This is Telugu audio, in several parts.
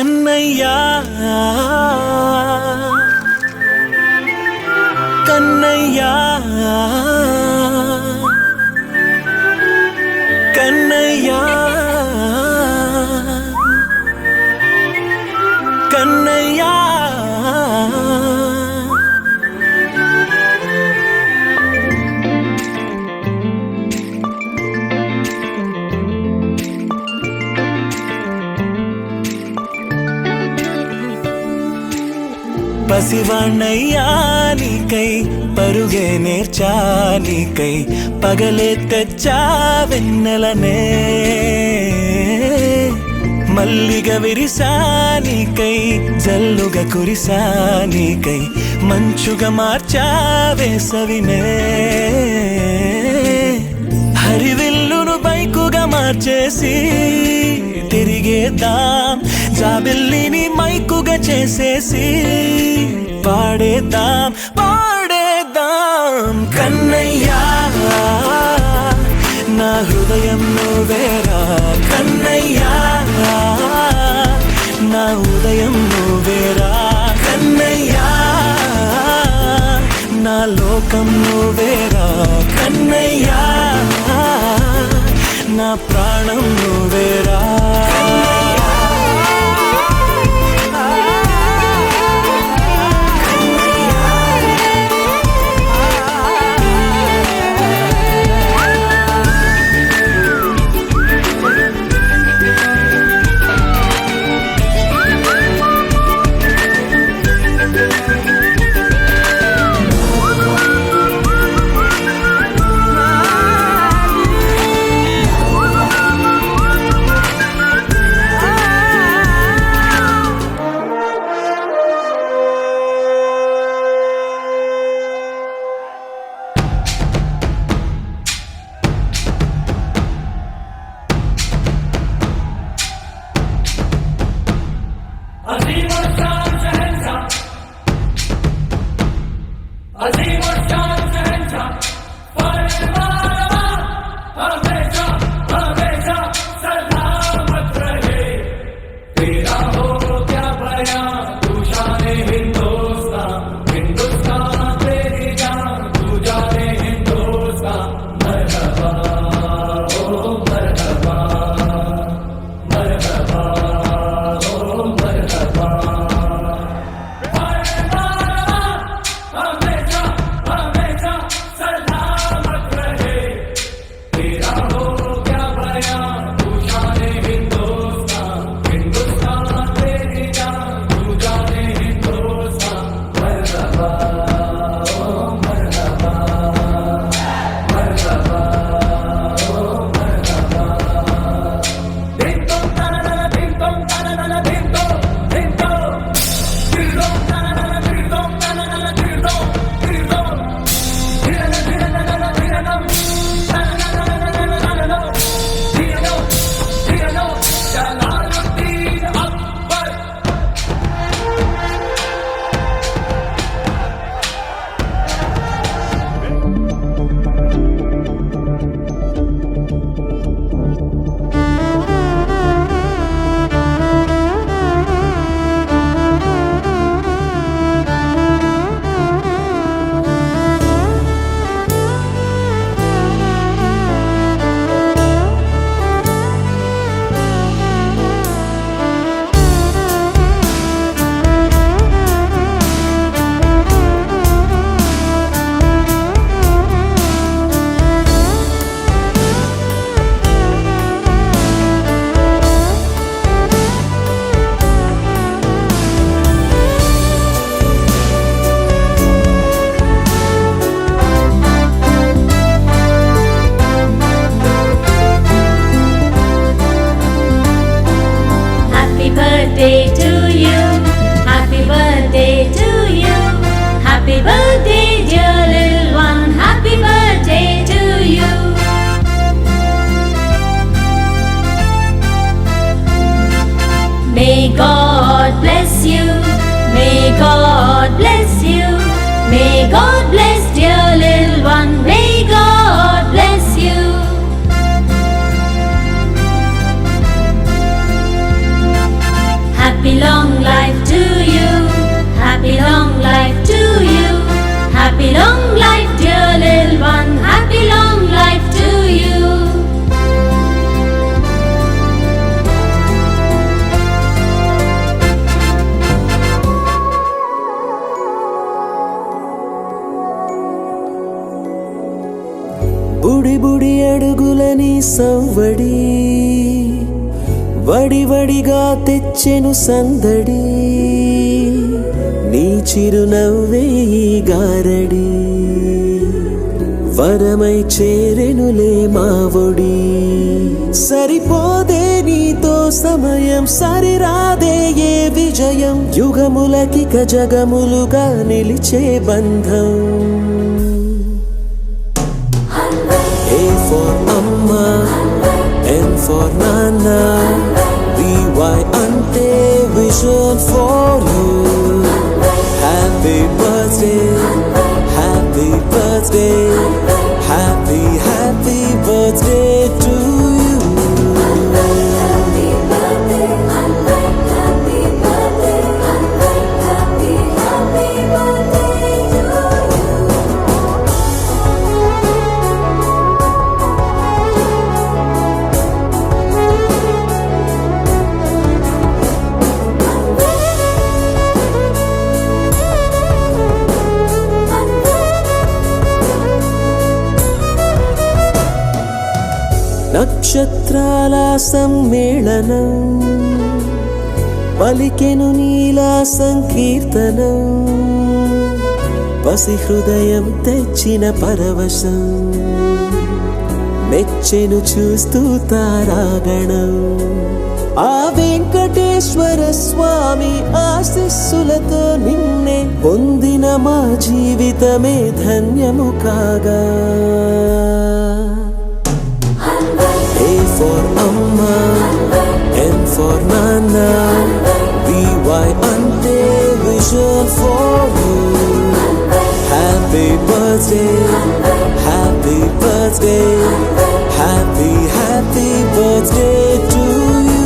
కన్నయ్యా కన్నయ్యా కన్నయ్యా కన్నయ్యా పసివాణ్ణయ్యా నీకై పరుగే నేర్చా నీకై పగలే తెచ్చా వెన్నెలనే మల్లిగ విరిసా నీకై జల్లుగా కురిసా నీకై మంచుగా మార్చా వేసవినే హరివిల్లును బైకుగా మార్చేసి తిరిగేద్దాం జాబిల్లిని మైకుగా చేసేసి పాడేద్దాం పాడేద్దాం కన్నయ్యా నా హృదయం నువ్వేరా కన్నయ్యా నా ఉదయం నువ్వేరా కన్నయ్యా నా లోకం నువ్వేరా కన్నయ్యా నా ప్రాణం నువ్వేరా May God bless you. May God bless you. May God bless dear little one. May God bless you. Happy బుడి బుడి అడుగులని సవ్వడి వడివడిగా తెచ్చెను సందడి నీ చిరునవ్వే ఈ గారడి వరమై చేరెనులే మావొడి సరిపోదే నీతో సమయం సరిరాదే ఏ విజయం యుగములకిక జగములుగా నిలిచే బంధం A for Amma, N for Nana, VY ante vision for you. Happy birthday, happy birthday, happy happy birthday to you. Happy birthday, happy birthday, happy birthday to you. నక్షత్రాల సమ్మేళనం పలికెను నీలా సంకీర్తనం పసి హృదయం తెచ్చిన పరవశం మెచ్చెను చూస్తూ తారాగణం ఆ వెంకటేశ్వర స్వామి ఆశీస్సులతో నిన్నే పొందిన మా జీవితమే ధన్యము కాగా A for Amma, N for Nana, VY ante vision for you. Happy birthday, happy birthday, happy happy birthday to you.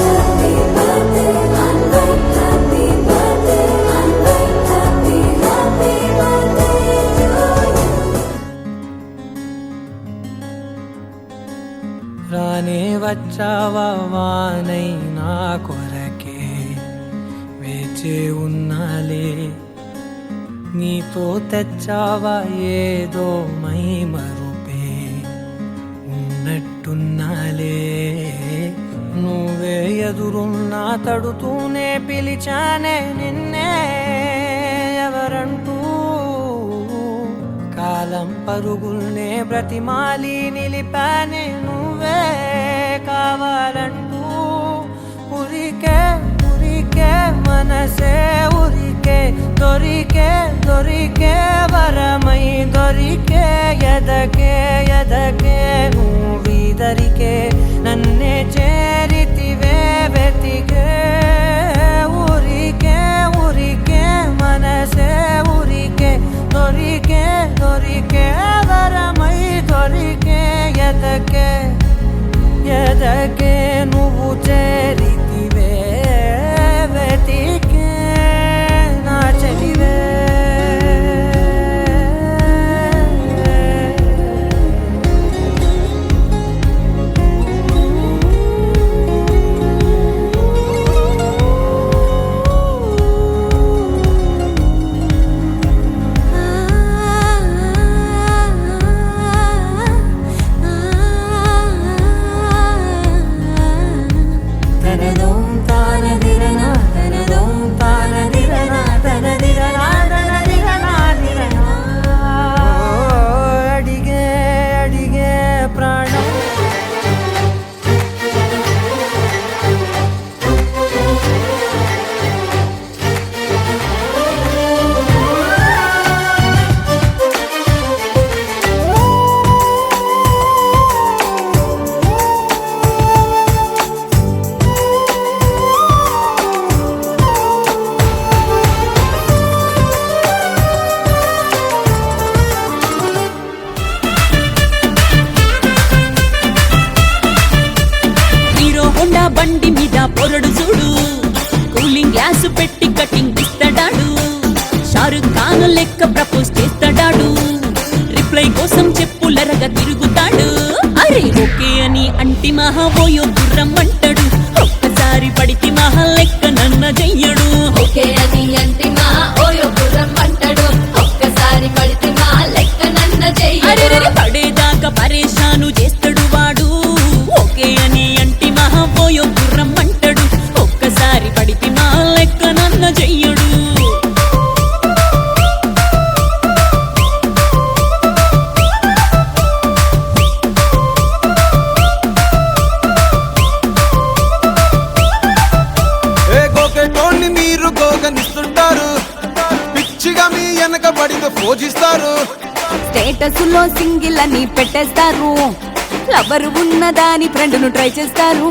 Happy birthday, happy birthday, happy birthday to you. రానే వచ్చావా వానై నా కొరకే వేచే ఉన్నాలే నీతో తెచ్చావా ఏదో మై మరుపే ఉన్నట్టున్నాలే నువ్వే ఎదురున్నా తడుతూనే పిలిచానే నిన్నే ఎవరంటూ కాలం పరుగుల్నే బ్రతిమాలి నిలిపానే నువ్వే కావాలంటూ ఉరికే ఉరికే మనసే ఉరికే దొరికే దొరికే వరమై దొరికే ఎదకే ఎదకే నువ్విదరికే నన్నే చేరితివే వెతికే ఉరికే ఉరికే మనసే ఉరికే దొరికే దొరికే వరమై దొరికే ఎదకే ఎదకే నువ్వు చేరితివే వెతికే నా చెలివే బండి మీద పొరడు చూడు కూలింగ్ గ్లాస్ పెట్టి కటింగ్ ఇస్తాడాడు షారుఖ్ ఖాన్ లెక్క ప్రపోజ్ చేస్తాడాడు రిప్లై కోసం చెప్పులరగా తిరుగుతాడు అరే ఓకే అని అంటి మహా ఓయో గుర్రం అంటాడు ఒక్కసారి పడికి మహా లెక్క నన్న చెయ్యడు ఓకే అని అంటే మా ఓయో గుర్రం అంటాడు ఒక్కసారి పడితే మా లెక్క నన్న చెయ్యడు అరే పూజిస్తారు. స్టేటస్ లో సింగిల్ అని పెట్టేస్తారు, లవర్ ఉన్నదాని ఫ్రెండ్ ను ట్రై చేస్తారు.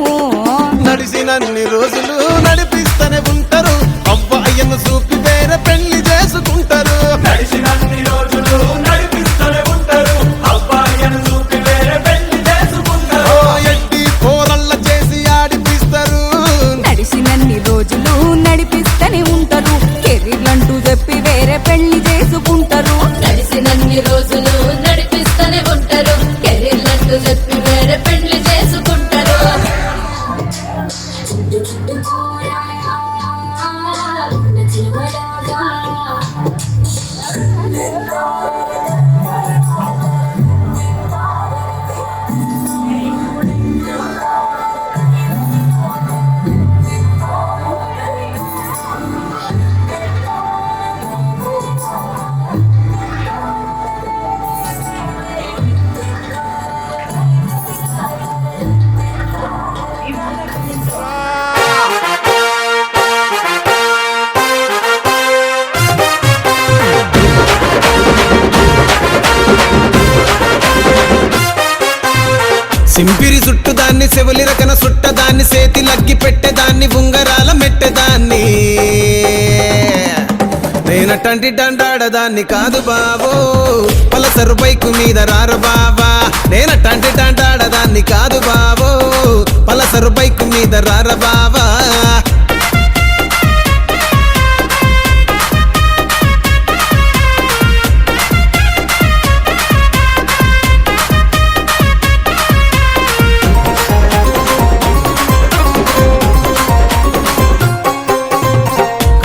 నడిసినన్ని రోజులు నడిపిస్తూనే ఉంటారు, అవ్వాయను చూపి వేరే పెళ్లి చేసుకుంటారు. నడిచినన్ని రోజులు నడిపిస్తూనే ఉంటారు, అబ్బాయిని చూపి వేరే పెళ్లి చేసుకుంటారు. ఎట్టి పోరల్ల చేసి ఆడిపిస్తారు. నడిచినన్ని రోజులు నడిపిస్తూనే ఉంటారు, కెరీర్ అంటూ చెప్పి వేరే పెళ్లి చేసుకుంటారు. నడిసినన్ని రోజులు నడిపిస్తూనే ఉంటారు, కెరీర్లంటూ చెప్పి వేరే పెళ్లి చేసుకుంటారు. సింపిరి చుట్టు దాన్ని సెవలి రకన సుట్టదాన్ని సేతి లగ్గి పెట్టేదాన్ని ఉంగరాల మెట్టేదాన్ని. నేనటంటి డండాడదాన్ని కాదు బావో, పలసరు బైకు మీద రారు బావా. నేనటంటి డండాడదాన్ని కాదు బావో, పలసరు బైకు మీద రార బావా.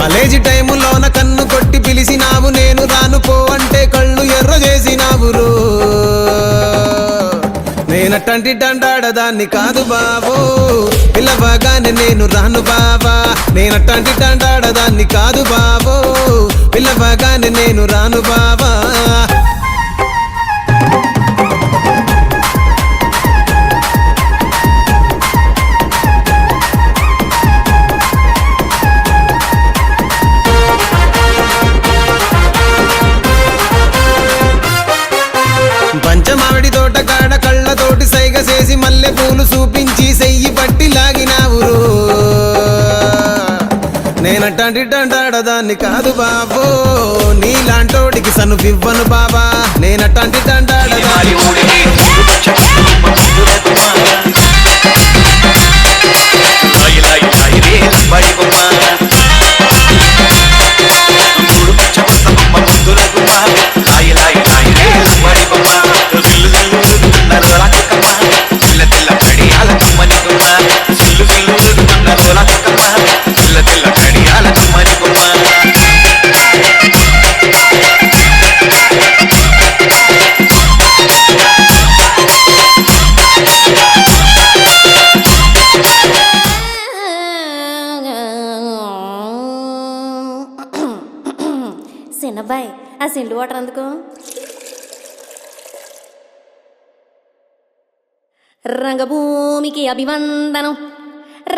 కాలేజీ టైములోన కన్ను కొట్టి పిలిచినావు, నేను రాను పో అంటే కళ్ళు ఎర్ర చేసినావు రో. నేనటంటి డండాడదాన్ని కాదు బావో, పిల్లవగానే నేను రాను బావా. నేనటంటి డండాడదాన్ని కాదు బావో, పిల్లవగానే నేను రాను బావా. పంచమావిడి తోట కాడ కళ్ళతోటి సైగ చేసి మల్లె పూలు చూపించి సెయ్యి పట్టి లాగినావు. నేనటంటి డండాడదాన్ని కాదు బాబో, నీలాంటోడికి సను వివ్వను బాబా. నేనటంటి డండాడదాన్ని చిన్నబ్బాయి ఆ సిండు వాటర్ అందుకు. రంగభూమికి అభివందనం,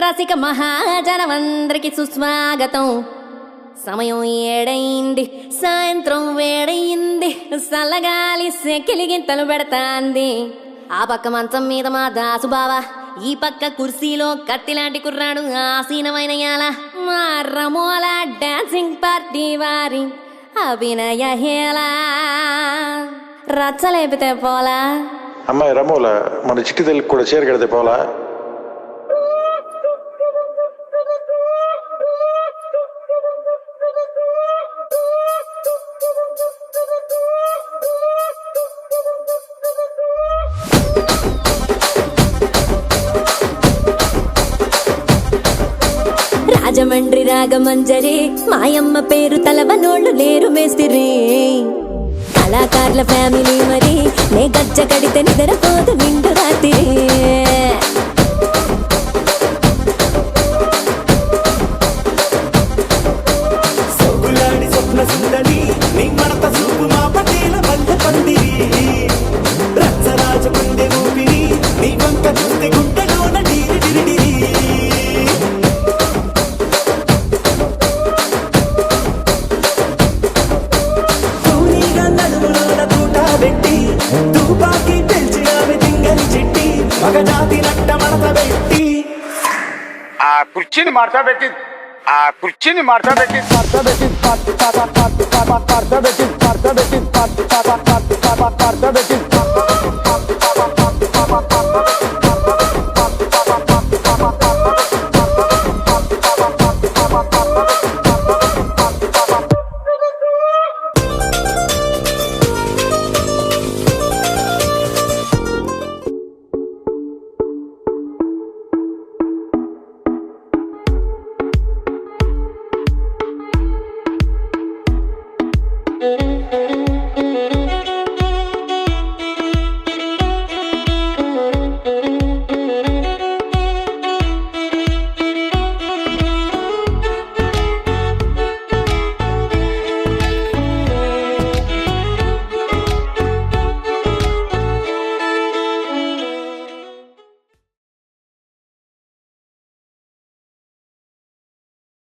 రసిక మహాజనమందరికి సుస్వాగతం. సమయం 7 సాయంత్రం వేడయింది, చల్లగాలి సెకిలిగింతలు పెడతాంది. ఆ పక్క మంచం మీద మా దాసు బావ, ఈ పక్క కుర్సీలో కత్తిలాంటి కుర్రాడు ఆసీనమైన యాల. మా రమోల డాన్సింగ్ పార్టీ వారి అభినయ హేళ. రచ్చలేపితే పోలా అమ్మాయి రమోల మన చిట్టి తల్లికి కూడా చీర కడితే పోలా. రాజమండ్రి రాగమంజరి, మాయమ్మ పేరు తలవనోళ్ళు లేరు మేస్తిరి. కళాకారుల ఫ్యామిలీ మరి, నే గజ్జ కడితే నిద్రపోదు నిండు రాత్రి. సొగులాడి స్వప్న సుందరి, నీ మడత చూపు మా పటేల మల్లె పందిరి. రచ్చరాజ గుండె ఊపిరి, నీ వంక చూస్తే గుండెలోన డీరి డిరిడిరి. పూనిగా కుర్చీని మార్చా పెట్టి ఆ కుర్చీని మార్చా పెట్టి Thank you.